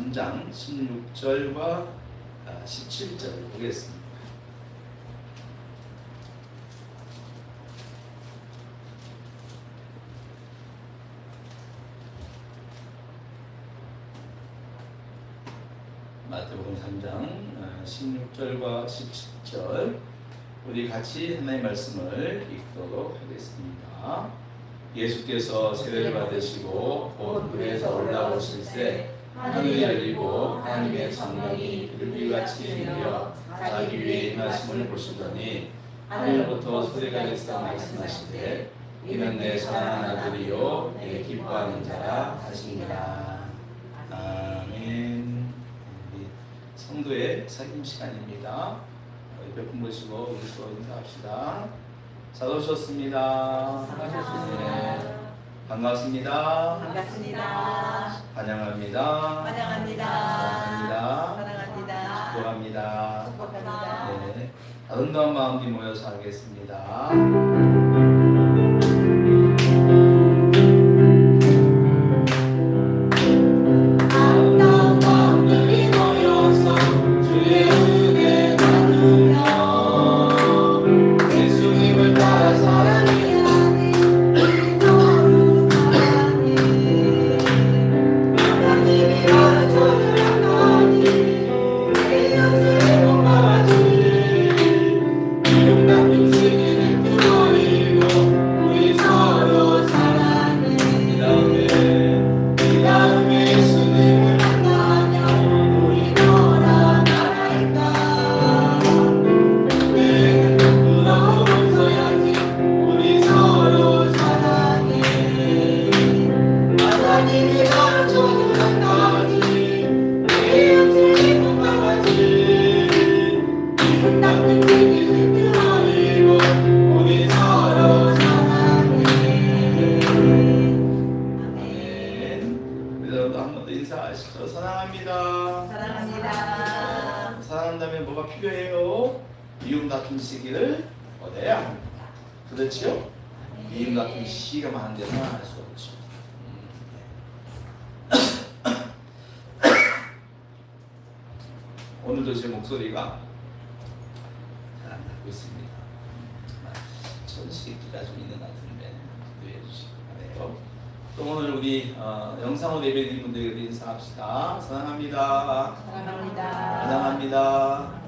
3장 16절과 17절 보겠습니다. 마태복음 3장 16절과 17절 우리 같이 하나님의 말씀을 읽도록 하겠습니다. 예수께서 세례를 받으시고 곧 물에서 올라오실 때 하늘이 열리고 하나님의 성령이 불빛같이 내려 자기 위에 임하심을 보시더니 하늘로부터 소리가 있어 말씀하시되 이는 내 사랑하는 아들이요 내 기뻐하는 자라 하시니라. 아멘. 성도의 사귐 시간입니다. 옆에 분 보시고 우리 서로 인사합시다. 잘 오셨습니다. 반갑습니다. 반갑습니다. 환영합니다. 환영합니다. 사랑합니다. 축복합니다. 축복합니다. 네, 아름다운 마음이 모여서 하겠습니다. 사랑한다면 뭐가 필요해요? 미움 다툼 시기를 얻어야 합니다. 그렇죠? 미움 다툼 시기가 많은 데는 할 수 없죠. 오늘도 제 목소리가 잘 안 나고 있습니다. 천식기가 좀 있는 것 같은데 기도해 주시기 바라요. 또 오늘 우리 영상으로 예배드린 분들에게 인사합시다. 사랑합니다. 사랑합니다.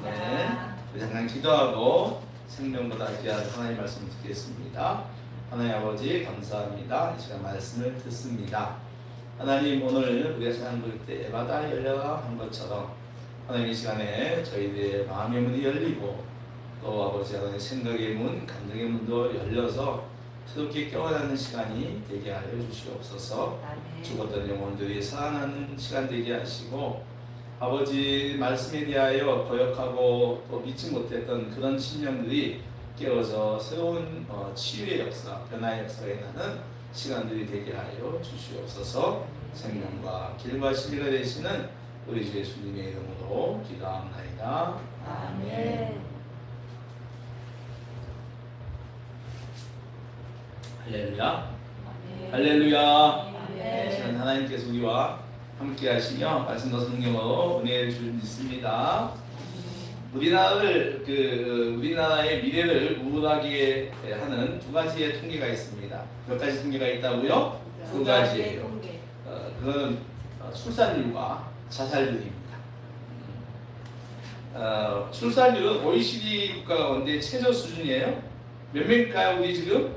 네, 우리 잠깐 기도하고 생명보다 귀한 하나님의 말씀을 듣겠습니다. 하나님 아버지 감사합니다. 이 시간 말씀을 듣습니다. 하나님 오늘 우리가 시간 볼 때 에바다 열려가 한 것처럼 하나님 이 시간에 저희들의 마음의 문이 열리고 또 아버지 하나님 생각의 문, 감정의 문도 열려서 새롭게 깨어나는 시간이 되게 하여 주시옵소서. 죽었던 영혼들이 살아나는 시간 되게 하시고 아버지 말씀에 대하여 거역하고 또 믿지 못했던 그런 심령들이 깨어서 새로운 치유의 역사, 변화의 역사가 일어나는 시간들이 되게 하여 주시옵소서. 생명과 길과 진리가 되시는 우리 주 예수님의 이름으로 기도합나이다. 아멘. 할렐루야. 할렐루야. 아멘. 하나님께서 우리와 함께 하시며 말씀과 성령으로 은혜를 줄 믿습니다. 우리나라의 미래를 우울하게 하는 두 가지의 통계가 있습니다. 몇 가지 통계가 있다고요? 두 가지예요. 그건 출산율과 자살률입니다. 출산율은 OECD 국가 가운데 최저 수준이에요. 몇 명일까요? 우리 지금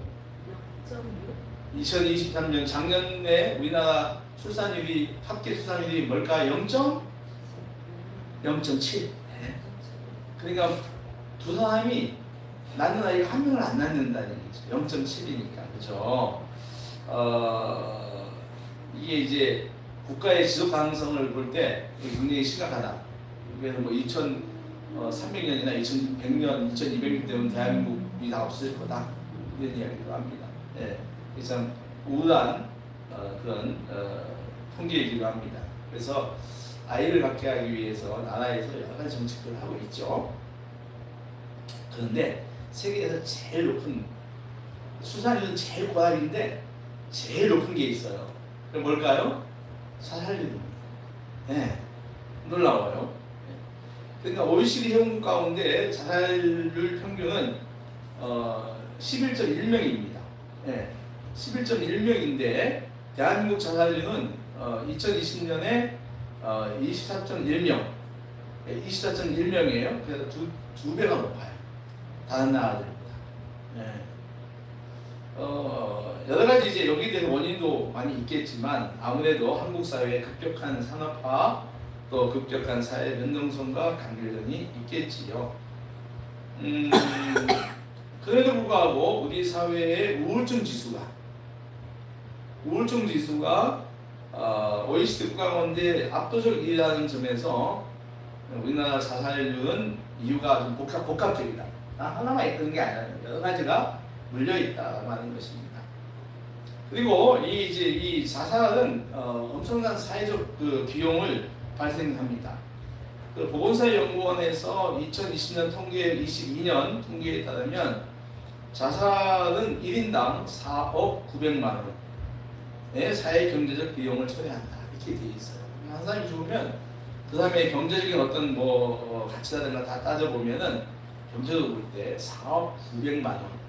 2023년 작년에 우리나라 출산율이 합계 출산율이 뭘까요? 0.7. 그러니까 두 사람이 낳는 아이가 한 명을 안 낳는다는 얘기죠. 0.7이니까 그렇죠. 이게 이제 국가의 지속 가능성을 볼 때 굉장히 심각하다. 그래서 뭐 2300년이나 2100년, 2200년 되면 대한민국이 다 없을 거다 이런 이야기도 합니다. 네, 참 우울한 그런 통계이기도 합니다. 그래서 아이를 갖게 하기 위해서 나라에서 여러 가지 정책들을 하고 있죠. 그런데 세계에서 제일 높은 수산율은 제일 고압인데 제일 높은 게 있어요. 그럼 뭘까요? 자살률입니다. 놀라워요. 그러니까 OECD 회원 가운데 자살률 평균은 11.1명입니다. 11.1명인데 대한민국 자살률은 2020년에 24.1명, 24.1명이에요. 그래서 두 배가 높아요. 다른 나라들보다. 여러 가지 이제 여기에 대한 원인도 많이 있겠지만 아무래도 한국 사회의 급격한 산업화 또 급격한 사회 변동성과 관계론이 있겠지요. 그래도 불구하고 우리 사회의 우울증 지수가 OECD 국가 가운데 압도적이라는 점에서 우리나라 자살률은 이유가 좀 복합적이다. 하나만 있는 게 아니라 여러 가지가 물려 있다라고 하는 것입니다. 그리고 이 자살은 엄청난 사회적 비용을 발생합니다. 보건사연구원에서 2020년 22년 통계에 따르면 자살은 1인당 4억 900만 원의 사회 경제적 비용을 초래한다 이렇게 되어 있어요. 한 사람이 죽으면 그 사람의 경제적인 어떤 가치라든가 다 따져보면은 경제적으로 볼 때 4억 900만 원.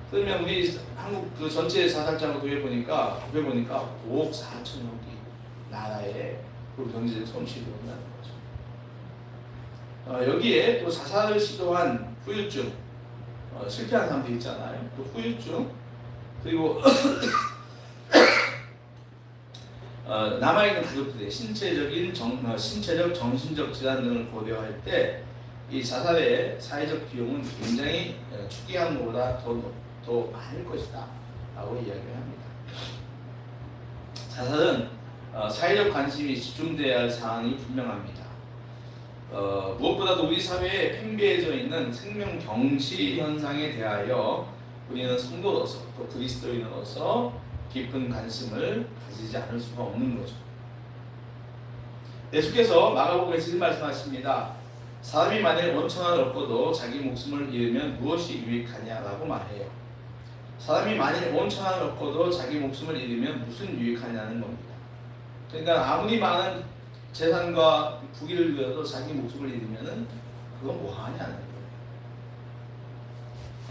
그러면 우리 한국 그 전체 자살자로 구해보니까 5억 4천억이 나라의 그 경제적 손실이 온다는 거죠. 여기에 또 자살을 시도한 후유증, 실패한 사람도 있잖아요. 또 후유증, 그리고 남아있는 가족들의 신체적, 정신적 질환 등을 고려할 때 이 자살의 사회적 비용은 굉장히 추기한 것보다 더 많을 것이다 라고 이야기를 합니다. 자살은 사회적 관심이 집중되어야 할 사안이 분명합니다. 무엇보다도 우리 사회에 팽배해져 있는 생명 경시 현상에 대하여 우리는 성도로서 또 그리스도인으로서 깊은 관심을 가지지 않을 수가 없는 거죠. 예수께서 마가복음에서 이렇게 말씀하십니다. 사람이 만일 원천을 얻고도 자기 목숨을 잃으면 무엇이 유익하냐라고 말해요. 사람이 만일 원천을 얻고도 자기 목숨을 잃으면 무슨 유익하냐는 겁니다. 그러니까 아무리 많은 재산과 부귀를 누려도 자기 목숨을 잃으면은 그건 뭐 하냐는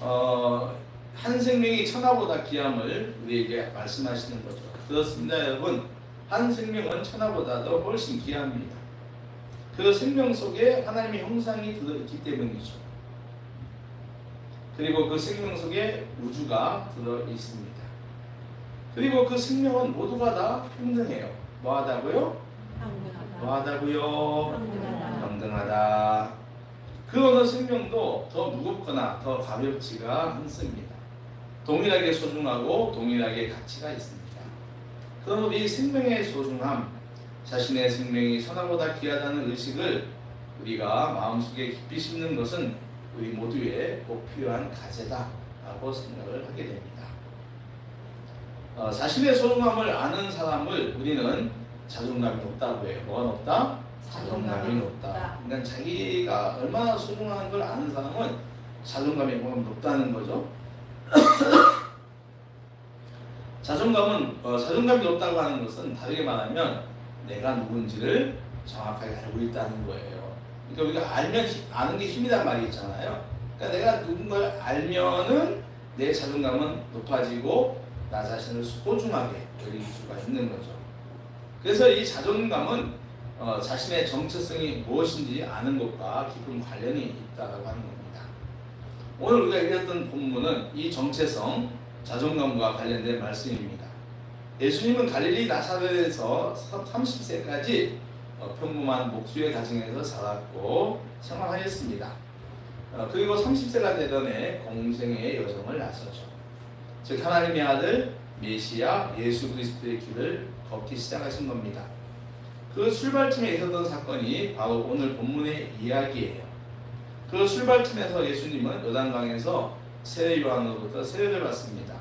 거예요. 한 생명이 천하보다 귀함을 우리에게 말씀하시는 거죠. 그렇습니다, 여러분. 한 생명은 천하보다도 훨씬 귀합니다. 그 생명 속에 하나님의 형상이 들어있기 때문이죠. 그리고 그 생명 속에 우주가 들어있습니다. 그리고 그 생명은 모두가 다 평등해요. 뭐하다고요? 뭐하다고요? 평등하다. 그 어느 생명도 더 무겁거나 더 가볍지가 않습니다. 동일하게 소중하고 동일하게 가치가 있습니다. 그러므로 이 생명의 소중함, 자신의 생명이 천하보다 귀하다는 의식을 우리가 마음속에 깊이 심는 것은 우리 모두의 꼭 필요한 과제다라고 생각을 하게 됩니다. 자신의 소중함을 아는 사람을 우리는 자존감이 높다고 해요. 뭐가 높다? 자존감이 높다. 그러니까 자기가 얼마나 소중한 걸 아는 사람은 자존감이 높다는 거죠. 자존감이 높다고 하는 것은 다르게 말하면 내가 누군지를 정확하게 알고 있다는 거예요. 그러니까 우리가 아는 게 힘이란 말이 있잖아요. 그러니까 내가 누군가를 알면은 내 자존감은 높아지고 나 자신을 소중하게 여길 수가 있는 거죠. 그래서 이 자존감은 자신의 정체성이 무엇인지 아는 것과 깊은 관련이 있다고 하는 겁니다. 오늘 우리가 읽었던 본문은 이 정체성, 자존감과 관련된 말씀입니다. 예수님은 갈릴리 나사렛에서 30세까지 평범한 목수의 가정에서 살았고 생활하였습니다. 그리고 30세가 되던 해 공생의 여정을 나섰죠. 즉 하나님의 아들 메시아 예수 그리스도의 길을 걷기 시작하신 겁니다. 그 출발점에 있었던 사건이 바로 오늘 본문의 이야기예요. 그 출발점에서 예수님은 요단강에서 세례 요한으로부터 세례를 받습니다.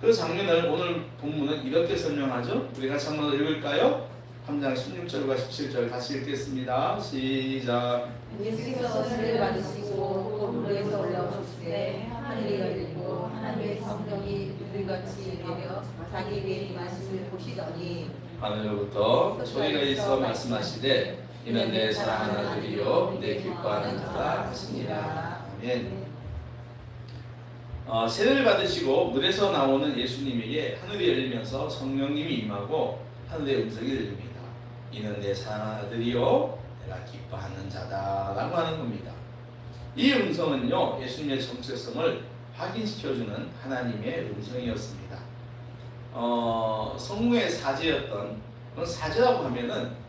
그 장면을 오늘 본문은 이렇게 설명하죠. 우리 같이 한번 읽을까요? 3장 16절과 17절 같이 읽겠습니다. 시작. 예수께서 세례를 받으시고 물에서 올라오시되 하늘이 열리고 하나님의 성령이 비둘기같이 내려 자기 위에 임하심을 보시더니 하늘로부터 소리가 있어 말씀하시되 이는 내 사랑하는 아들이요 내 기뻐하는 자다 하시니라. 아멘. 세례를 받으시고 물에서 나오는 예수님에게 하늘이 열리면서 성령님이 임하고 하늘의 음성이 들립니다. 이는 내 사랑하는 아들이요 내가 기뻐하는 자다 라고 하는 겁니다. 이 음성은요 예수님의 정체성을 확인시켜주는 하나님의 음성이었습니다. 성모의 사제였던, 그런 사제라고 하면은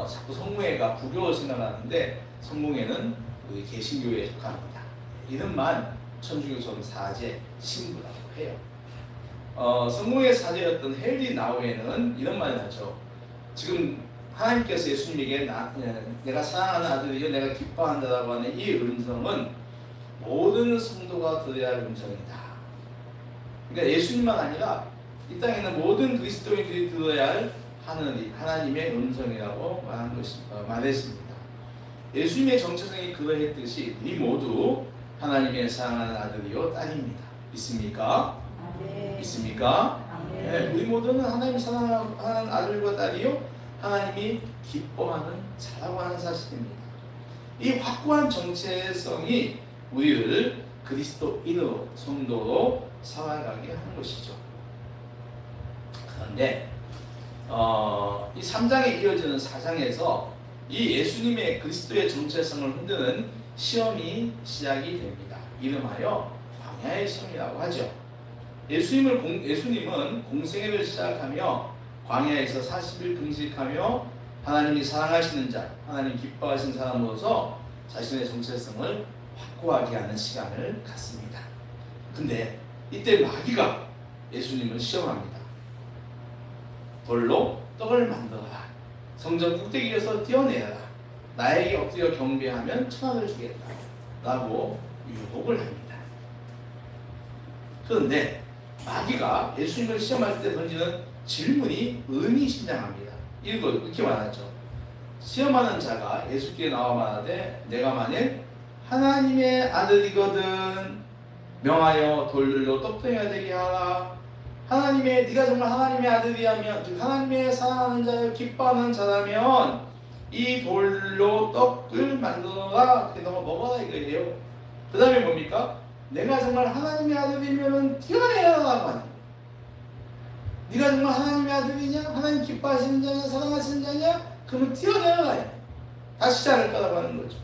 자꾸 성모회가 불교를 생각하는데 성모회는 우리 개신교에 속합니다. 이름만 천주교처럼 사제, 신부라고 해요. 성모의 사제였던 헨리 나우에는 이런 말을 하죠. 지금 하나님께서 예수님에게 내가 사랑하는 아들이요 내가 기뻐한다라고 하는 이 음성은 모든 성도가 들어야 할 음성이다. 그러니까 예수님만 아니라 이 땅에 있는 모든 그리스도인들이 들어야 할 하나님의 음성이라고 말했습니다. 예수님의 정체성이 그러했듯이 우리 모두 하나님의 사랑하는 아들이요 딸입니다. 믿습니까? 믿습니까? 네, 우리 모두는 하나님 사랑하는 아들과 딸이요 하나님이 기뻐하는 자라고 하는 사실입니다. 이 확고한 정체성이 우리를 그리스도인으로 성도로 살아가게 하는 것이죠. 그런데 이 3장에 이어지는 4장에서 이 예수님의 그리스도의 정체성을 흔드는 시험이 시작이 됩니다. 이름하여 광야의 시험이라고 하죠. 예수님은 공생애를 시작하며 광야에서 40일 금식하며 하나님이 사랑하시는 자, 하나님 기뻐하신 사람으로서 자신의 정체성을 확고하게 하는 시간을 갖습니다. 근데 이때 마귀가 예수님을 시험합니다. 돌로 떡을 만들어라. 성전 꼭대기에서 떼어내라. 나에게 엎드려 경배하면 천하를 주겠다. 라고 유혹을 합니다. 그런데 마귀가 예수님을 시험할 때 던지는 질문이 의미심장합니다. 이렇게 말하죠. 시험하는 자가 예수께 나와 말하되 내가 만일 하나님의 아들이거든 명하여 돌들로 떡대야 되게 하라. 네가 정말 하나님의 아들이라면, 즉 하나님의 사랑하는 자여 기뻐하는 자라면 이 돌로 떡을 만들어라. 너가 먹어라 이거예요. 그 다음에 뭡니까? 내가 정말 하나님의 아들이면 뛰어내라고 하는 거예요. 네가 정말 하나님의 아들이냐? 하나님 기뻐하시는 자냐? 사랑하시는 자냐? 그러면 뛰어내라. 다시 자를 거라고 하는 거죠.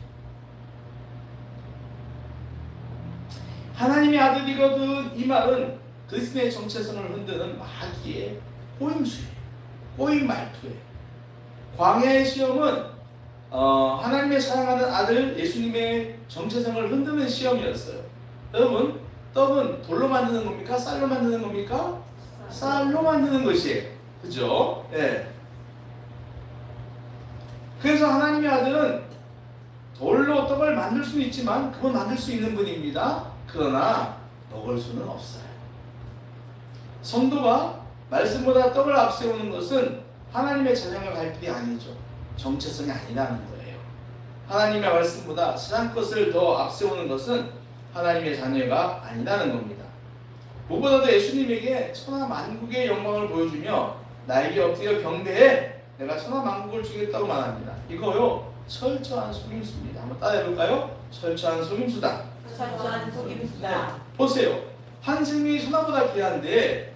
하나님의 아들이거든 이 말은 그리스도의 정체성을 흔드는 마귀의 꼬임수예요. 꼬임 말투예요. 광야의 시험은 하나님의 사랑하는 아들 예수님의 정체성을 흔드는 시험이었어요. 여러분, 떡은 돌로 만드는 겁니까? 쌀로 만드는 겁니까? 쌀로 만드는 것이에요. 그죠? 네. 그래서 하나님의 아들은 돌로 떡을 만들 수는 있지만 그건 만들 수 있는 분입니다. 그러나 먹을 수는 없어요. 성도가 말씀보다 떡을 앞세우는 것은 하나님의 자녀가 갈 길이 아니죠. 정체성이 아니라는 거예요. 하나님의 말씀보다 세상 것을 더 앞세우는 것은 하나님의 자녀가 아니라는 겁니다. 무엇보다도 예수님에게 천하 만국의 영광을 보여주며 나에게 엎드려 경배해 내가 천하 만국을 주겠다고 말합니다. 이거요 철저한 속임수입니다. 한번 따라해볼까요? 철저한 속임수다. 철저한 속임수다. 보세요. 한 생명이 천하보다 귀한데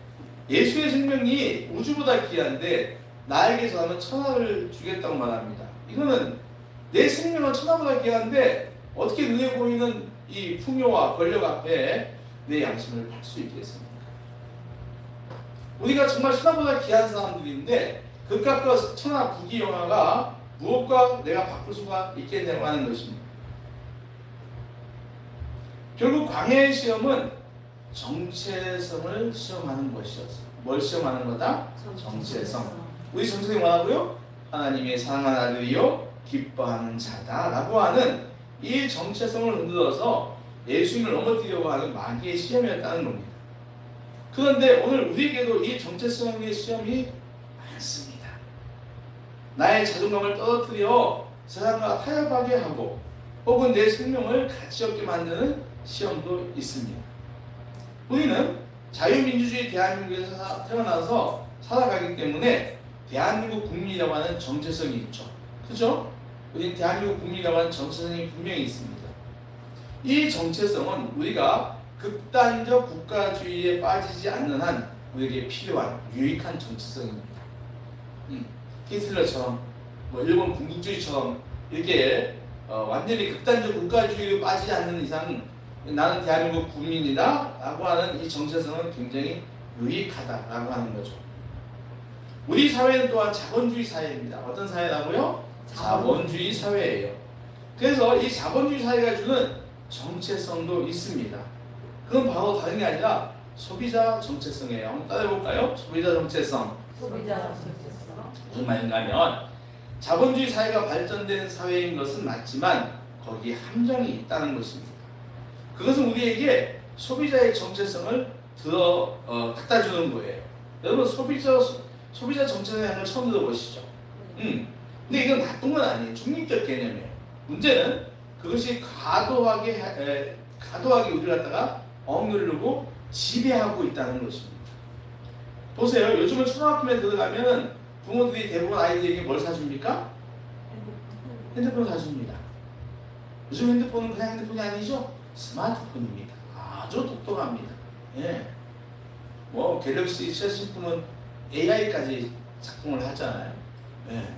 예수의 생명이 우주보다 귀한데 나에게 저하면 천하를 주겠다고 말합니다. 이거는 내 생명은 천하보다 귀한데 어떻게 눈에 보이는 이 풍요와 권력 앞에 내 양심을 팔 수 있겠습니까? 우리가 정말 천하보다 귀한 사람들인데 그깟 천하 부귀영화가 무엇과 내가 바꿀 수가 있겠냐고 하는 것입니다. 결국 광야의 시험은 정체성을 시험하는 것이었어요. 뭘 시험하는 거다? 정체성. 우리 정체성이 뭐라고요? 하나님의 사랑하는 아들이요 기뻐하는 자다 라고 하는 이 정체성을 흔들어서 예수님을 넘어뜨리려고 하는 마귀의 시험이었다는 겁니다. 그런데 오늘 우리에게도 이 정체성의 시험이 많습니다. 나의 자존감을 떨어뜨려 세상과 타협하게 하고 혹은 내 생명을 가치 없게 만드는 시험도 있습니다. 우리는 자유민주주의 대한민국에서 태어나서 살아가기 때문에 대한민국 국민이라고 하는 정체성이 있죠. 그죠? 우리 대한민국 국민이라고 하는 정체성이 분명히 있습니다. 이 정체성은 우리가 극단적 국가주의에 빠지지 않는 한 우리에게 필요한 유익한 정체성입니다. 히틀러처럼 뭐 일본 군국주의처럼 이렇게 완전히 극단적 국가주의로 빠지지 않는 이상 나는 대한민국 국민이다 라고 하는 이 정체성은 굉장히 유익하다라고 하는 거죠. 우리 사회는 또한 자본주의 사회입니다. 어떤 사회라고요? 자본주의 사회예요. 그래서 이 자본주의 사회가 주는 정체성도 있습니다. 그건 바로 다른 게 아니라 소비자 정체성이에요. 한번 따라해볼까요? 소비자 정체성. 소비자 정체성. 무슨 말인가 하면 자본주의 사회가 발전된 사회인 것은 맞지만 거기에 함정이 있다는 것입니다. 그것은 우리에게 소비자의 정체성을 갖다 주는 거예요. 여러분 소비자 정체성이라는 걸 처음 들어보시죠? 근데 이건 나쁜 건 아니에요. 중립적 개념이에요. 문제는 그것이 과도하게 우리를 갖다가 억누르고 지배하고 있다는 것입니다. 보세요. 요즘은 초등학교에 들어가면 부모들이 대부분 아이들에게 뭘 사줍니까? 핸드폰 사줍니다. 요즘 핸드폰은 그냥 핸드폰이 아니죠? 스마트폰입니다. 아주 똑똑합니다. 예. 뭐 갤럭시 최신품은 AI까지 작동을 하잖아요. 예.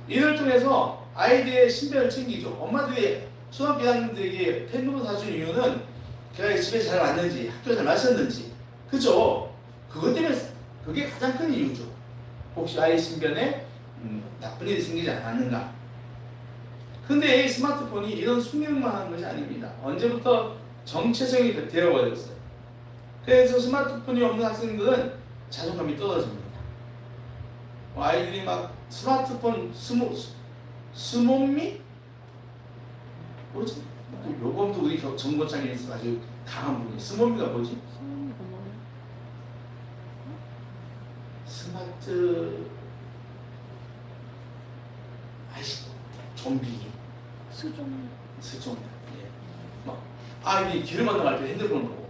이를 통해서 아이들의 신변을 챙기죠. 엄마들이 초등학교 1학년들에게 펜으로 사준 이유는 걔가 집에 잘 왔는지 학교 잘 마셨는지 그죠? 그것 때문에 그게 가장 큰 이유죠. 혹시 아이 신변에 나쁜 일이 생기지 않았는가. 근데 이 스마트폰이 이런 숙명만 하는 것이 아닙니다. 언제부터 정체성이 되어버렸어요. 그래서 스마트폰이 없는 학생들은 자존감이 떨어집니다. 아이들이 막 스마트폰 스몬미? 뭐지? 요번도 우리 정보장에 있어 아주 강한 분이 스몬미가 뭐지? 소음이가 뭐예요? 스마트 아이씨 좀비 수종. 예. 막 아이들이 길을 건너갈 때 핸드폰을 보고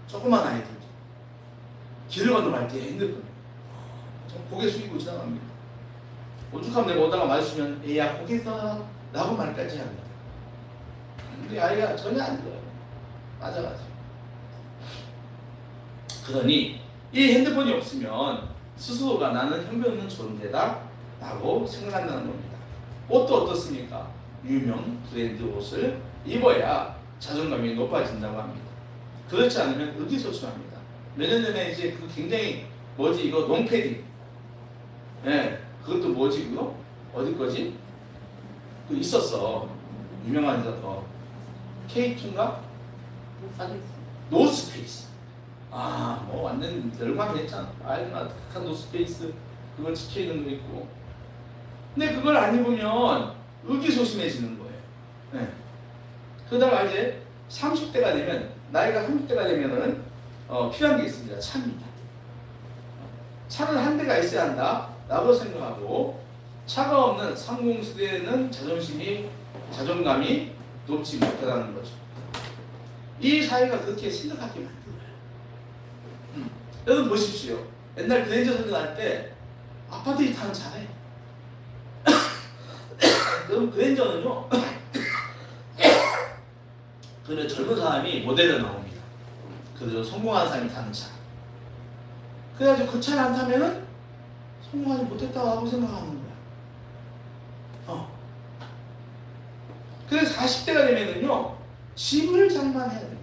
조그만 아이들 길을 건너갈 때 핸드폰 고개 숙이고 지나갑니다. 오죽하면 내가 오다가 마주치면 얘야 고개 써 라고 말까지 합니다. 근데 아이가 전혀 안 들어요. 맞아가지고. 그러니 이 핸드폰이 없으면 스스로가 나는 형편없는 존재다 라고 생각한다는 겁니다. 옷도 어떻습니까? 유명 브랜드 옷을 입어야 자존감이 높아진다고 합니다. 그렇지 않으면 의기소침합니다. 몇 년 전에 이제 그 굉장히 뭐지 이거 롱패딩 예, 그것도 뭐지 그거? 어디 거지? 그 있었어. 유명한 K2인가? 노스페이스. 아, 뭐 완전 열광했잖아. 아이들마다 착한 노스페이스 그걸 지켜있는 거 있고. 근데 그걸 안 입으면 의기소침해지는 거예요. 네. 그러다가 이제 30대가 되면 나이가 30대가 되면은 필요한 게 있습니다. 차입니다. 차는 한 대가 있어야 한다 라고 생각하고 차가 없는 상공시대에는 자존감이 높지 못하다는 거죠. 이 사회가 그렇게 생각하게 만들어요. 여러분 보십시오. 옛날 그랜저 선전 할때 아파트에 타는 차래. 여러분 그랜저는요 그래 젊은 사람이 모델로 나옵니다. 그래서 성공한 사람이 타는 차. 그래가지고 그 차를 안 타면은 성공하지 못했다고 생각하는 거야. 그래서 40대가 되면은요 집을 장만해야 됩니다.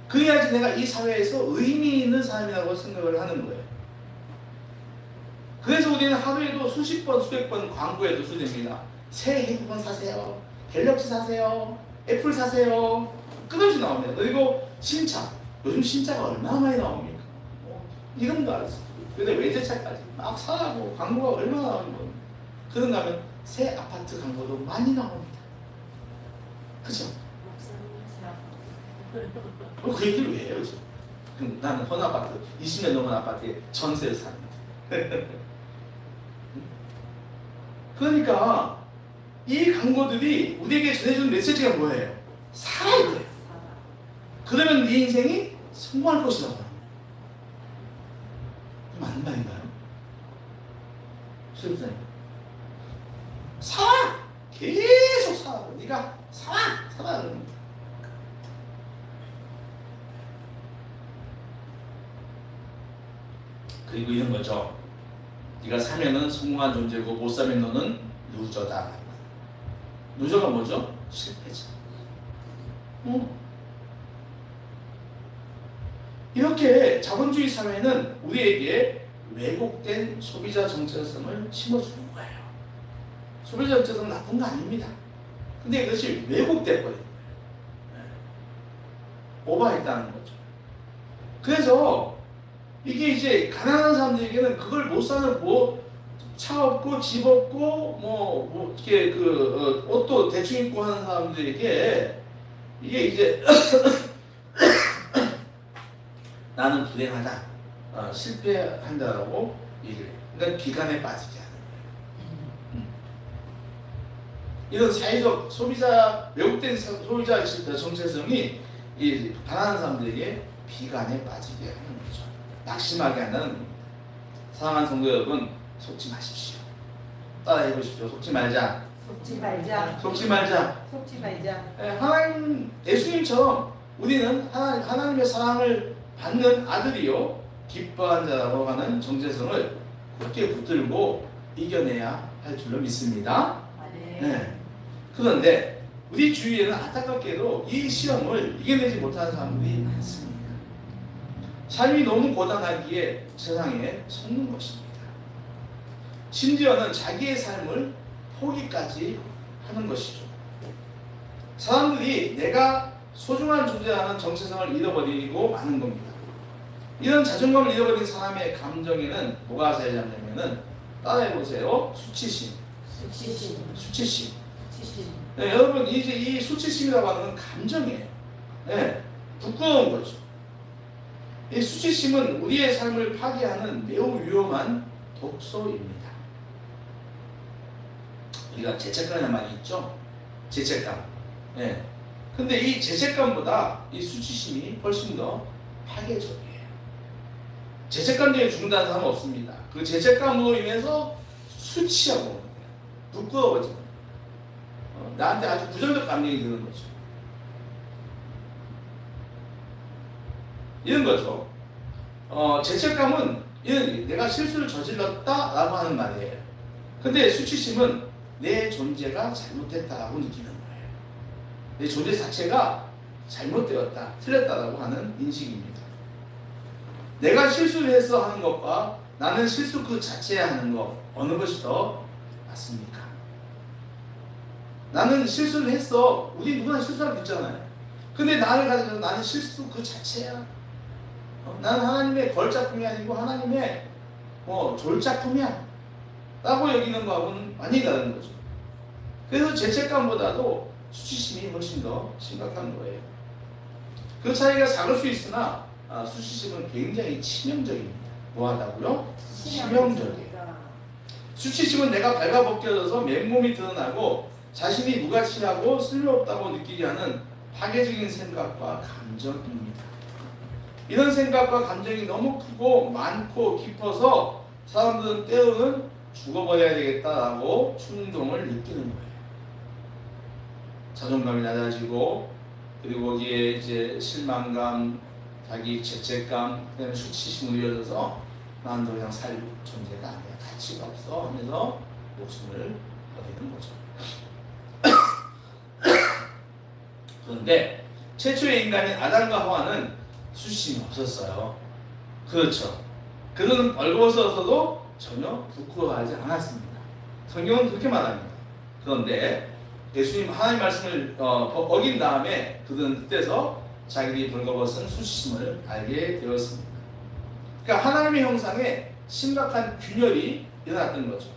그래야지 내가 이 사회에서 의미 있는 사람이라고 생각을 하는 거예요. 그래서 우리는 하루에도 수십 번, 수백 번 광고에 노출됩니다. 새 핸드폰 사세요. 갤럭시 사세요. 애플 사세요. 끝없이 나옵니다. 그리고 신차. 요즘 신차가 얼마나 많이 나옵니까? 이름도 알았어. 근데 외제차까지 막 사라고 광고가 얼마나 나오는 겁니까? 그런가 하면 새 아파트 광고도 많이 나옵니다. 그죠? 그 얘기를 왜 해요, 지금? 그럼 나는 헌 아파트, 20년 넘은 아파트에 전세를 삽니다. 그러니까 이 광고들이 우리에게 전해주는 메시지가 뭐예요? 살아 이거예요. 그러면 네 인생이 성공할 것이라고 합니다. 맞는 말인가요? 실제 살아! 계속 살아. 네가 살아! 살아! 그러는 거야. 그리고 이런 거죠. 네가 살면은 성공한 존재고 못 살면 너는 루저다. 루저가 뭐죠? 실패자. 이렇게 자본주의 사회는 우리에게 왜곡된 소비자 정체성을 심어주는 거예요. 소비자 정체성은 나쁜 거 아닙니다. 근데 이것이 왜곡돼 버린 거예요. 오버했다는 거죠. 그래서 이게 이제 가난한 사람들에게는 그걸 못 사는 차 없고 집 없고 이렇게 옷도 대충 입고 하는 사람들에게 이게 이제 나는 불행하다, 실패한다라고 얘기를 해요. 그러니까 비관에 빠지게 하는 거예요. 이런 사회적 소비자 왜곡된 소비자 정체성이 이 가난한 사람들에게 비관에 빠지게 하는 거죠. 낙심하게 한다는 겁니다. 사랑하는 성도 여러분, 속지 마십시오. 따라해 보십시오. 속지 말자. 속지 말자. 속지 말자. 속지 말자. 하나님, 예수님처럼 우리는 하나님의 사랑을 받는 아들이요, 기뻐한 자라고 하는 정체성을 굳게 붙들고 이겨내야 할 줄로 믿습니다. 네. 그런데 우리 주위에는 안타깝게도 이 시험을 이겨내지 못하는 사람들이 많습니다. 삶이 너무 고단하기에 세상에 속는 것입니다. 심지어는 자기의 삶을 포기까지 하는 것이죠. 사람들이 내가 소중한 존재라는 정체성을 잃어버리고 마는 겁니다. 이런 자존감을 잃어버린 사람의 감정에는 뭐가 자리잡냐면은, 따라해보세요. 수치심. 수치심. 네, 여러분, 이제 이 수치심이라고 하는 건 감정이에요. 네, 부끄러운 거죠. 이 수치심은 우리의 삶을 파괴하는 매우 위험한 독소입니다. 우리가 죄책감이라는 말이 있죠? 죄책감. 네. 근데 이 죄책감보다 이 수치심이 훨씬 더 파괴적이에요. 죄책감 때문에 죽는다는 사람은 없습니다. 그 죄책감으로 인해서 수치하고 오는 거예요. 부끄러워지는 거예요. 나한테 아주 부정적 감정이 드는 거죠. 이런 거죠. 죄책감은 내가 실수를 저질렀다라고 하는 말이에요. 근데 수치심은 내 존재가 잘못됐다라고 느끼는 거예요. 내 존재 자체가 잘못되었다, 틀렸다라고 하는 인식입니다. 내가 실수를 해서 하는 것과 나는 실수 그 자체에 하는 것, 어느 것이 더 맞습니까? 나는 실수를 했어. 우리 누구나 실수할 수 있잖아요. 근데 나를 가지고 나는 실수 그 자체야. 나는 하나님의 걸작품이 아니고 하나님의 졸작품이야 라고 여기는 거하고는 완전히 다른 거죠. 그래서 죄책감보다도 수치심이 훨씬 더 심각한 거예요. 그 차이가 작을 수 있으나 수치심은 굉장히 치명적입니다. 뭐하다고요? 치명적이에요. 수치심은 내가 발가벗겨져서 맨몸이 드러나고 자신이 무가치하고 쓸모없다고 느끼게 하는 파괴적인 생각과 감정입니다. 이런 생각과 감정이 너무 크고 많고 깊어서 사람들은 때로는 죽어버려야 되겠다라고 충동을 느끼는 거예요. 자존감이 낮아지고, 그리고 거기에 이제 실망감, 자기 죄책감, 그다음에 수치심으로 이어져서 난 더 그냥 살 존재가 아니야, 가치가 없어 하면서 목숨을 버리는 거죠. 그런데 최초의 인간인 아담과 하와는 수치심이 없었어요. 그렇죠. 그들은 벌거벗어서도 전혀 부끄러워하지 않았습니다. 성경은 그렇게 말합니다. 그런데 예수님 하나님 말씀을 어긴 다음에 그들은 그때서 자기들이 벌거벗은 수치심을 알게 되었습니다. 그러니까 하나님의 형상에 심각한 균열이 일어났던 거죠.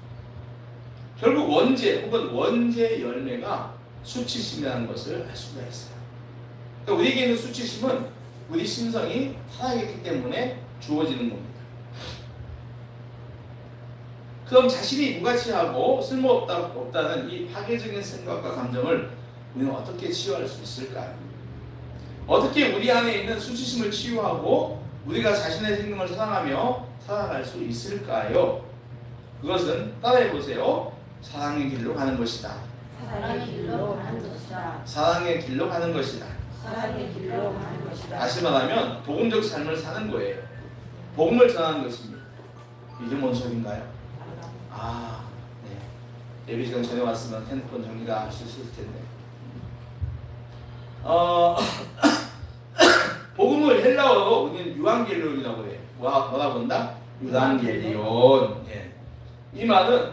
결국 원죄 혹은 원죄의 열매가 수치심이라는 것을 알 수가 있어요. 그러니까 우리에게 있는 수치심은 우리 심성이 타락했기 때문에 주어지는 겁니다. 그럼 자신이 무가치하고 쓸모없다는 이 파괴적인 생각과 감정을 우리는 어떻게 치유할 수 있을까요? 어떻게 우리 안에 있는 수치심을 치유하고 우리가 자신의 생명을 사랑하며 살아갈 수 있을까요? 그것은 따라해 보세요. 사랑의 길로 가는 것이다. 사랑의 길로 가는 것이다. 사랑의 길로 가는 것이다. 사랑의 길로 가는 것이다. 다시 말하면 복음적 삶을 사는 거예요. 복음을 전하는 것입니다. 이게 뭔 소리인가요? 아, 네. 예배 시간 전에 왔으면 핸드폰 정리가 하실 수 있을 텐데. 복음을 헬라어로 우리는 유앙겔리온이라고 해요. 뭐라고 한다? 유앙겔리온. 예. 이 말은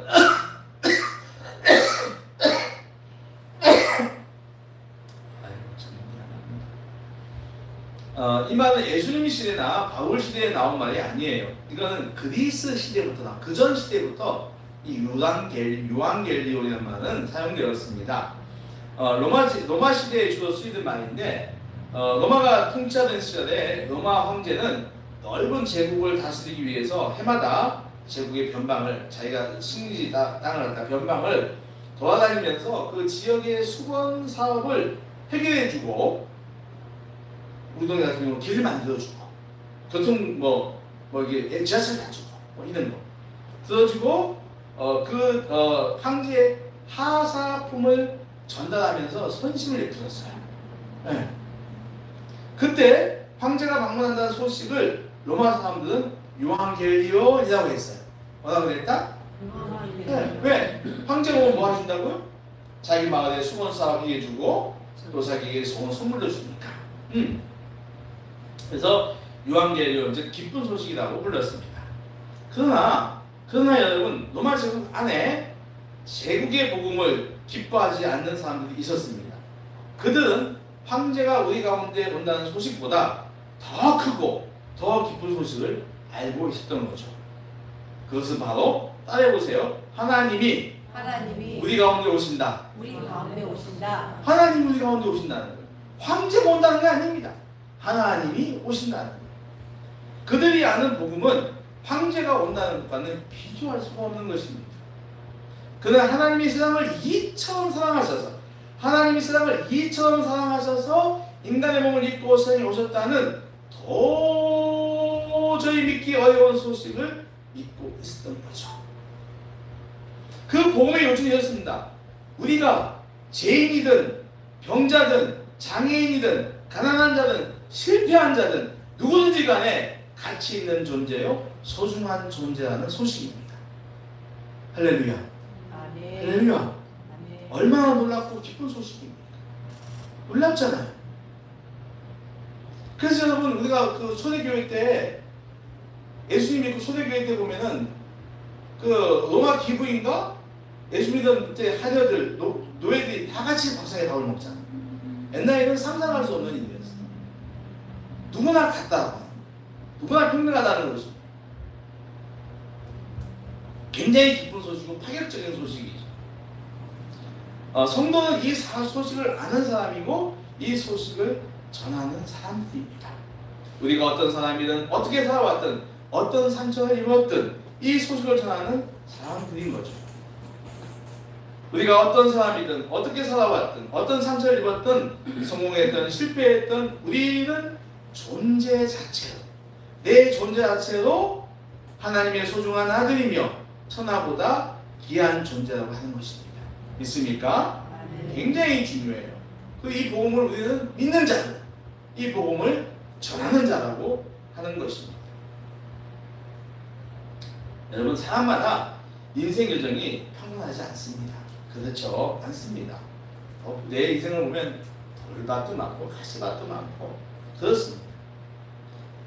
이 말은 예수님 시대나 바울 시대에 나온 말이 아니에요. 이거는 그리스 시대부터 그 전 시대부터 이 유앙겔리온이라는 말은 사용되었습니다. 로마 시대에 주로 쓰이던 말인데 로마가 통치하던 시절에 로마 황제는 넓은 제국을 다스리기 위해서 해마다 제국의 변방을 자기가 식민지 땅을 갖다 변방을 돌아다니면서 그 지역의 수건 사업을 해결해주고 우리 동네 같은 경우 길을 만들어주고 교통 이게 지하철 놔주고 이런 거 들어주고 황제의 하사품을 전달하면서 선심을 베풀었어요. 네. 그때 황제가 방문한다는 소식을 로마 사람들은 유앙겔리온이라고 했어요. 뭐라고 그랬다? 네. 왜? 황제가 오면 뭐 해준다고요? 자기 마을에 수건 사업 해주고 또 자기에게 좋은 선물도 주니까. 그래서 유앙겔리온, 즉 기쁜 소식이라고 불렀습니다. 그러나 여러분, 로마 제국 안에 제국의 복음을 기뻐하지 않는 사람들이 있었습니다. 그들은 황제가 우리 가운데 온다는 소식보다 더 크고 더 기쁜 소식을 알고 있었던 거죠. 그것은 바로 따라해보세요. 하나님이 우리 가운데 오신다. 우리 가운데 오신다. 하나님이 우리 가운데 오신다는 거예요. 황제가 온다는 게 아닙니다. 하나님이 오신다는 거예요. 그들이 아는 복음은 황제가 온다는 것과는 비교할 수가 없는 것입니다. 그러나 하나님이 세상을 이처럼 사랑하셔서 인간의 몸을 입고 세상에 오셨다는 도저히 믿기 어려운 소식을 믿고 있었던 거죠. 그 복음의 요청이었습니다. 우리가 죄인이든 병자든 장애인이든 가난한 자든 실패한 자든 누구든지 간에 가치 있는 존재요, 소중한 존재라는 소식입니다. 할렐루야. 할렐루야. 얼마나 놀랍고 기쁜 소식입니까? 놀랍잖아요. 그래서 여러분, 우리가 그 초대교회 때 예수님 믿고 초대교회 때 보면은 그 로마 기부인가 예수 믿던 때 하녀들 노예들이 다 같이 밥상에 밥을 먹잖아. 옛날에는 상상할 수 없는 일이었어. 누구나 같다, 누구나 평등하다는 것입니다. 굉장히 기쁜 소식이고 파격적인 소식이죠. 성도는 이 소식을 아는 사람이고 이 소식을 전하는 사람들입니다. 우리가 어떤 사람이든 어떻게 살아왔든 어떤 상처를 입었든 이 소식을 전하는 사람들인 거죠. 우리가 어떤 사람이든 어떻게 살아왔든 어떤 상처를 입었든 성공했든 실패했든 우리는 존재 자체로, 내 존재 자체로 하나님의 소중한 아들이며 천하보다 귀한 존재라고 하는 것입니다. 믿습니까? 굉장히 중요해요. 이 복음을 우리는 믿는 자, 이 복음을 전하는 자라고 하는 것입니다. 여러분, 사람마다 인생 여정이 평온하지 않습니다. 그렇죠? 않습니다. 내 인생을 보면 돌밭도 많고 가시밭도 많고 그렇습니다.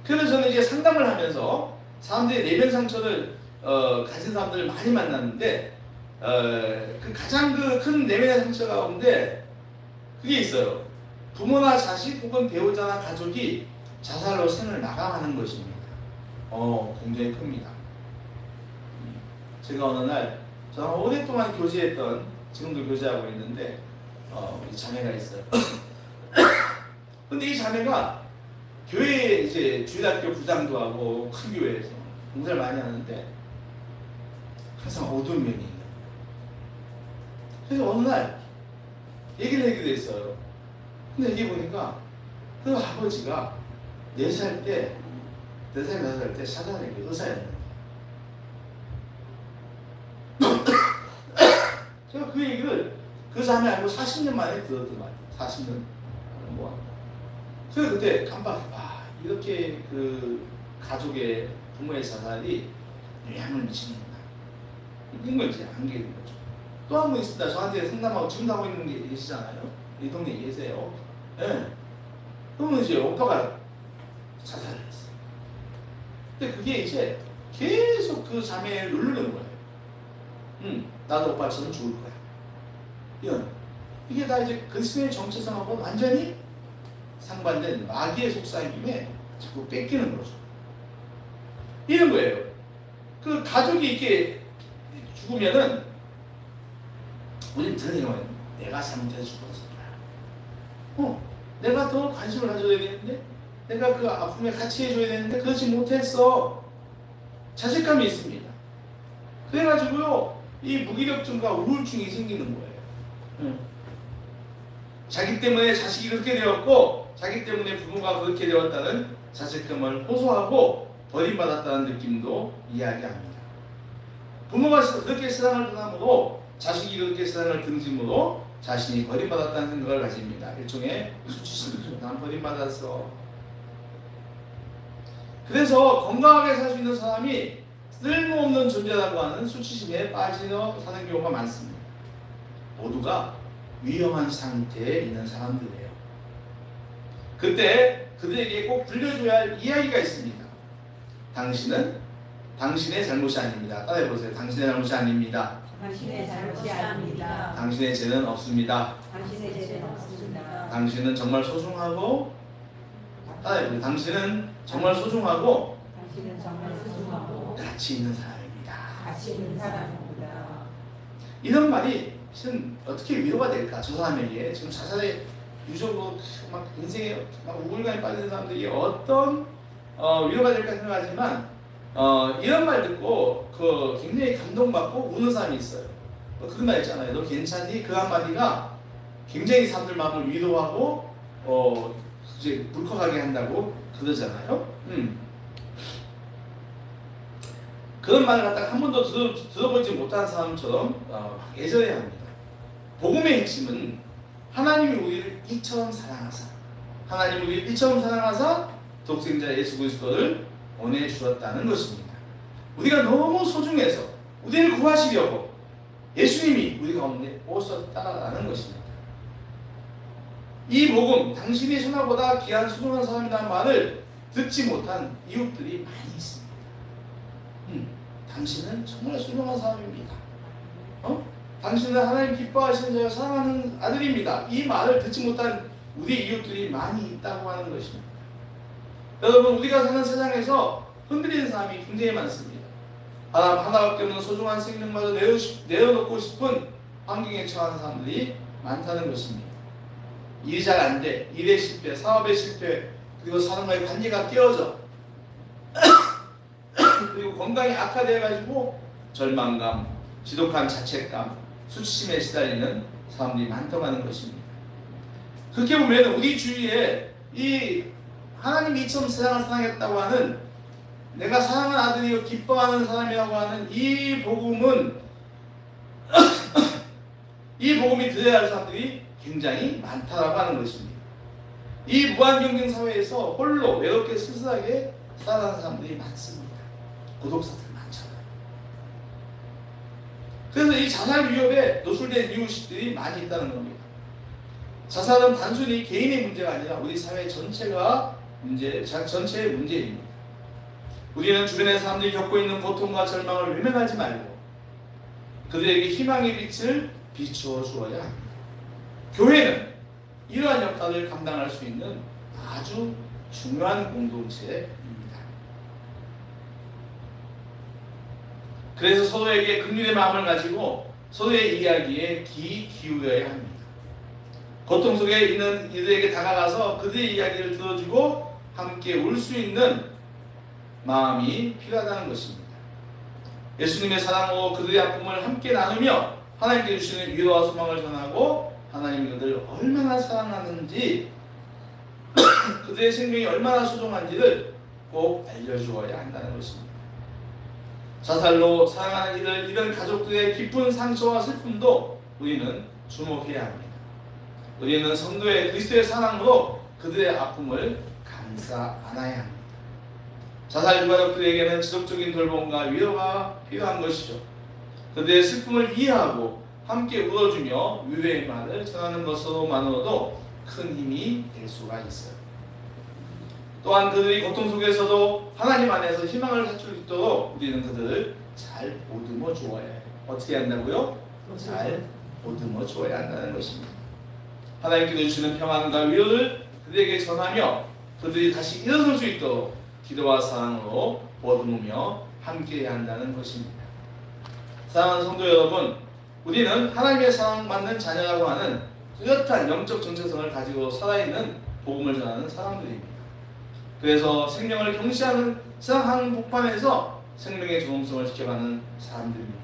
그래서 저는 이제 상담을 하면서 사람들이 내면 상처를 가진 사람들을 많이 만났는데 그 가장 큰 내면의 상처 가운데 그게 있어요. 부모나 자식 혹은 배우자나 가족이 자살로 생을 마감하는 것입니다. 굉장히 큽니다. 제가 어느 날 저는 오랫동안 교제했던, 지금도 교제하고 있는데 우리 자매가 있어요. 근데 이 자매가 교회에 이제 주일학교 부장도 하고 큰 교회에서 봉사를 많이 하는데 항상 어두운 면이 있는. 그래서 어느 날 얘기를 하게 됐어요. 근데 얘기 보니까 그 아버지가 4살 때, 4살, 5살 때 사단에 의사였는데 제가 그 얘기를 그 자매 알고 40년 만에 들었던 말이에요. 40년 뭐. 그래서 그때 깜빡 와 이렇게 그 가족의 부모의 자살이 영향을 미치는구나. 이런 걸 이제 안게 된 거죠. 또 한 분 있습니다. 저한테 상담하고 지금 하고 있는 게 계시잖아요. 이 동네에 계세요. 예. 그러면 이제 오빠가 자살을 했어요. 근데 그게 이제 계속 그 자매를 누르는 거예요. 나도 오빠처럼 죽을 거야. 이게 다 이제 그리스도의 정체성하고 완전히 상반된 마귀의 속삭임에 자꾸 뺏기는 거죠. 이런 거예요. 그 가족이 이렇게 죽으면은 우리는 드는 영화는 내가 잘못해서 죽었을 거야. 내가 더 관심을 가져야 되는데, 내가 그 아픔에 같이 해줘야 되는데 그렇지 못했어. 자책감이 있습니다. 그래가지고요 이 무기력증과 우울증이 생기는 거예요. 자기 때문에 자식이 그렇게 되었고 자기 때문에 부모가 그렇게 되었다는 자책감을 호소하고 버림받았다는 느낌도 이야기합니다. 부모가 그렇게 세상을 떠남으로 자식이 그렇게 세상을 등짐으로 자신이 버림받았다는 생각을 가집니다. 일종의 수치심이죠. 난 버림받았어. 그래서 건강하게 살 수 있는 사람이 쓸모없는 존재라고 하는 수치심에 빠져 사는 경우가 많습니다. 모두가 위험한 상태에 있는 사람들이에요. 그때 그들에게 꼭 들려줘야 할 이야기가 있습니다. 당신은 당신의 잘못이 아닙니다. 따라해보세요. 당신의 잘못이 아닙니다. 당신의 잘못이 아닙니다. 당신의 죄는 없습니다. 당신의 죄는 없습니다. 당신은 정말 소중하고, 따라해보세요. 당신은 정말 소중하고 당신은 정말 소중하고 가치 있는 사람입니다. 가치 있는 사람입니다. 이런 말이 실은 어떻게 위로가 될까? 저 사람에게 지금 자살의 유적으로 막 인생에 막 우울감에 빠지는 사람들이 어떤 위로가 될까 생각하지만 이런 말 듣고 그 굉장히 감동받고 우는 사람이 있어요. 그런 말 있잖아요. 너 괜찮니? 그 한마디가 굉장히 사람들 마음을 위로하고 이제 울컥하게 한다고 그러잖아요. 그런 말을 갖다가 한 번도 들어보지 못한 사람처럼 예전해야 합니다. 복음의 핵심은 하나님이 우리를 이처럼 사랑하사, 하나님이 우리를 이처럼 사랑하사 독생자 예수 그리스도를 보내주었다는 것입니다. 우리가 너무 소중해서 우리를 구하시려고 예수님이 우리 가운데 오셨다라는 것입니다. 이 복음, 당신이 천하보다 귀한 소중한 사람이라는 말을 듣지 못한 이웃들이 많이 있습니다. 당신은 정말 소중한 사람입니다. 당신은 하나님 기뻐하시는 자여 사랑하는 아들입니다. 이 말을 듣지 못한 우리 이웃들이 많이 있다고 하는 것입니다. 여러분, 우리가 사는 세상에서 흔들리는 사람이 굉장히 많습니다. 하나밖에 없는 소중한 생명마저 내어놓고 싶은 환경에 처한 사람들이 많다는 것입니다. 일이 잘 안 돼, 일에 실패, 사업에 실패, 그리고 사람과의 관계가 깨어져 그리고 건강이 악화되어가지고 절망감, 지독한 자책감, 수치심에 시달리는 사람들이 많다고 하는 것입니다. 그렇게 보면 우리 주위에 이 하나님이 이처럼 세상을 사랑했다고 하는, 내가 사랑하는 아들이요 기뻐하는 사람이라고 하는 이 복음은 이 복음이 들어야 할 사람들이 굉장히 많다라고 하는 것입니다. 이 무한경쟁 사회에서 홀로 외롭게 쓸쓸하게 살아가는 사람들이 많습니다. 고독사들 많잖아요. 그래서 이 자살 위협에 노출된 이웃들이 많이 있다는 겁니다. 자살은 단순히 개인의 문제가 아니라 우리 사회 전체의 문제입니다. 우리는 주변의 사람들이 겪고 있는 고통과 절망을 외면하지 말고 그들에게 희망의 빛을 비추어 주어야 합니다. 교회는 이러한 역할을 감당할 수 있는 아주 중요한 공동체입니다. 그래서 서로에게 긍휼의 마음을 가지고 서로의 이야기에 귀 기울여야 합니다. 고통 속에 있는 이들에게 다가가서 그들의 이야기를 들어주고 함께 울 수 있는 마음이 필요하다는 것입니다. 예수님의 사랑으로 그들의 아픔을 함께 나누며 하나님께 주시는 위로와 소망을 전하고 하나님이 그들을 얼마나 사랑하는지 그들의 생명이 얼마나 소중한지를 꼭 알려주어야 한다는 것입니다. 자살로 사랑하는 이들 이런 가족들의 깊은 상처와 슬픔도 우리는 주목해야 합니다. 우리는 성도의 그리스도의 사랑으로 그들의 아픔을 감싸 안아야 합니다. 자살 유가족들에게는 지속적인 돌봄과 위로가 필요한 것이죠. 그들의 슬픔을 이해하고 함께 울어주며 위로의 말을 전하는 것으로만으로도 큰 힘이 될 수가 있어요. 또한 그들이 고통 속에서도 하나님 안에서 희망을 찾을 수 있도록 우리는 그들을 잘 보듬어 주어야 해요. 어떻게 한다고요? 잘 보듬어 주어야 한다는 것입니다. 하나님께서 주시는 평안과 위로를 그들에게 전하며 그들이 다시 일어설 수 있도록 기도와 사랑으로 보듬으며 함께해야 한다는 것입니다. 사랑하는 성도 여러분, 우리는 하나님의 사랑받는 자녀라고 하는 뚜렷한 영적 정체성을 가지고 살아있는 복음을 전하는 사람들입니다. 그래서 생명을 경시하는 세상 한복판에서 생명의 존엄성을 지켜가는 사람들입니다.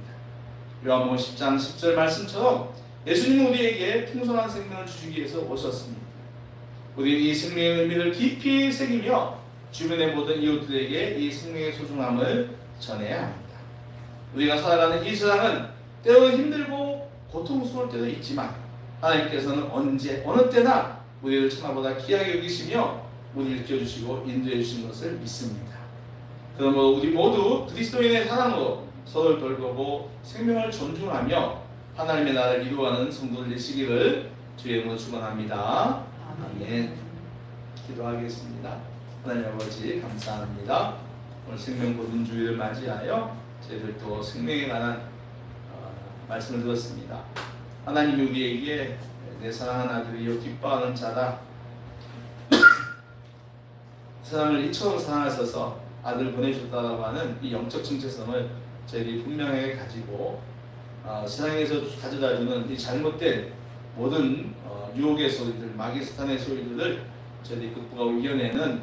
요한복음 10장 10절 말씀처럼 예수님은 우리에게 풍성한 생명을 주시기 위해서 오셨습니다. 우리는 이 생명의 의미를 깊이 새기며 주변의 모든 이웃들에게 이 생명의 소중함을 전해야 합니다. 우리가 살아가는 이 세상은 때로는 힘들고 고통스러울 때도 있지만 하나님께서는 언제 어느 때나 우리를 천하보다 귀하게 여기시며 우리를 지켜주시고 인도해 주신 것을 믿습니다. 그러므로 우리 모두 그리스도인의 사랑으로 서로를 돌보고 생명을 존중하며 하나님의 나라를 이루어가는 성도들 되시기를 주의 이름으로 축원합니다. 아멘. 기도하겠습니다. 하나님 아버지 감사합니다. 오늘 생명 보존 주일을 맞이하여 저희들도 생명에 관한 말씀을 들었습니다. 하나님이 우리에게 내 사랑하는 아들이요 기뻐하는 자다, 세상을 이처럼 사랑하셔서 아들을 보내주셨다라고 하는 이 영적 정체성을 저희들이 분명하게 가지고 세상에서 가져다주는 이 잘못된 모든 유혹의 소리들, 마귀 사탄의 소리들을 저희들이 극복하고 이겨내는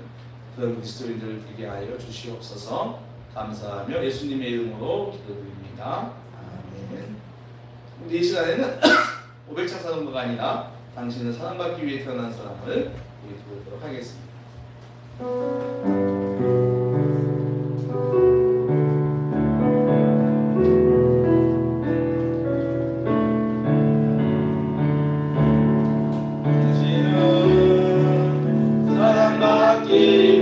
그런 그리스도인들을 되게 하여 주시옵소서. 감사하며 예수님의 이름으로 기도드립니다. 아멘. 우리 이 시간에는 500차 사동가가 아니라 당신은 사랑받기 위해 태어난 사람을 우리 부르도록 하겠습니다. 당신은 사랑받기